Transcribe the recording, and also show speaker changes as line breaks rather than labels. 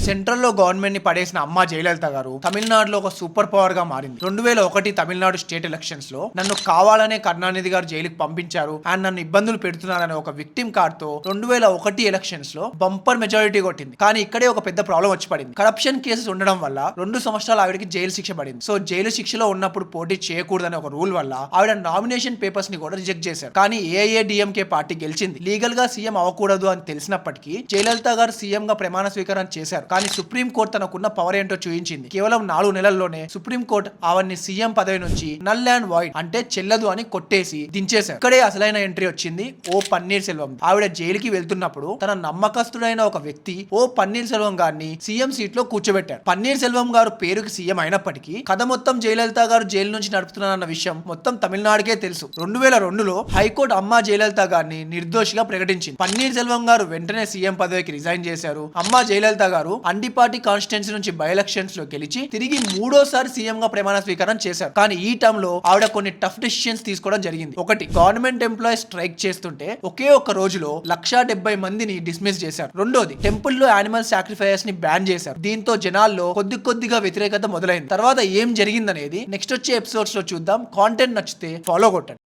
Central లో government ని పడేసిన అమ్మ జయలలిత గారు తమిళనాడులో ఒక సూపర్ పవర్ గా మారింది. 2001 తమిళనాడు స్టేట్ ఎలక్షన్స్ లో నన్ను కావాలనే కరుణానిధి గారు జైలుకి పంపించారు అండ్ నన్ను ఇబ్బందులు పెడుతున్నారనే ఒక విక్టిమ్ కార్డ్ తో 2001 ఎలక్షన్స్ లో బంపర్ మెజారిటీ కొట్టింది. కానీ ఇక్కడే ఒక పెద్ద ప్రాబ్లం వచ్చి పడింది. కరప్షన్ కేసెస్ ఉండడం వల్ల 2 సంవత్సరాలు ఆవిడకి జైలు శిక్ష పడింది. సో జైలు శిక్షలో ఉన్నప్పుడు పోటీ చేయకూడదనే ఒక రూల్ వల్ల ఆవిడ నామినేషన్ పేపర్స్ ని కూడా రిజెక్ట్ చేశారు. కానీ ఏఐఏడిఎంకే పార్టీ గెలిచింది. లీగల్ గా సీఎం అవ్వకూడదు అని తెలిసినప్పటికీ జయలలిత గారు సీఎం గా ప్రమాణ స్వీకారం చేశారు. కానీ సుప్రీం కోర్టు తనకున్న పవర్ ఏంటో చూపించింది. కేవలం 4 నెలల్లోనే సుప్రీం కోర్టు ఆవిడ్ని సీఎం పదవి నుంచి నల్ అండ్ వైడ్ అంటే చెల్లదు అని కొట్టేసి దించేశారు. ఇక్కడే అసలైన ఎంట్రీ వచ్చింది ఓ పన్నీర్ సెల్వం. ఆవిడ జైలుకి వెళ్తున్నప్పుడు తన నమ్మకస్తుడైన ఒక వ్యక్తి ఓ పన్నీర్ సెల్వం గారిని సీఎం సీట్ లో కూర్చోబెట్టారు. పన్నీర్ సెల్వం గారు పేరుకి సీఎం అయినప్పటికీ కథ మొత్తం జయలలిత గారు జైలు నుంచి నడుపుతున్నారన్న విషయం మొత్తం తమిళనాడుకే తెలుసు. 2002లో హైకోర్టు అమ్మా జయలలిత గారిని నిర్దోషిగా ప్రకటించింది. పన్నీర్ సెల్వం గారు వెంటనే సీఎం పదవికి రిజైన్ చేశారు. అమ్మా జయలలిత గారు అండిపాటి కాన్స్టిట్యున్సీ నుంచి బై ఎలక్షన్స్ లో గెలిచి తిరిగి 3వ సారి సీఎం గా ప్రమాణ స్వీకారం చేశారు. కానీ ఈ టర్మ్ లో ఆవిడ కొన్ని టఫ్ డిసిషన్స్ తీసుకోవడం జరిగింది. ఒకటి, గవర్నమెంట్ ఎంప్లాయీస్ స్ట్రైక్ చేస్తుంటే ఒకే ఒక్క రోజులో 170 మందిని డిస్మిస్ చేశారు. రెండోది, టెంపుల్ లో యానిమల్ సాక్రిఫైస్ ని బ్యాన్ చేశారు. దీంతో జనాల్లో కొద్దిగా వ్యతిరేకత మొదలైంది. తర్వాత ఏం జరిగిందనేది నెక్స్ట్ వచ్చే ఎపిసోడ్స్ లో చూద్దాం. కాంటెంట్ నచ్చితే ఫాలో కొట్టండి.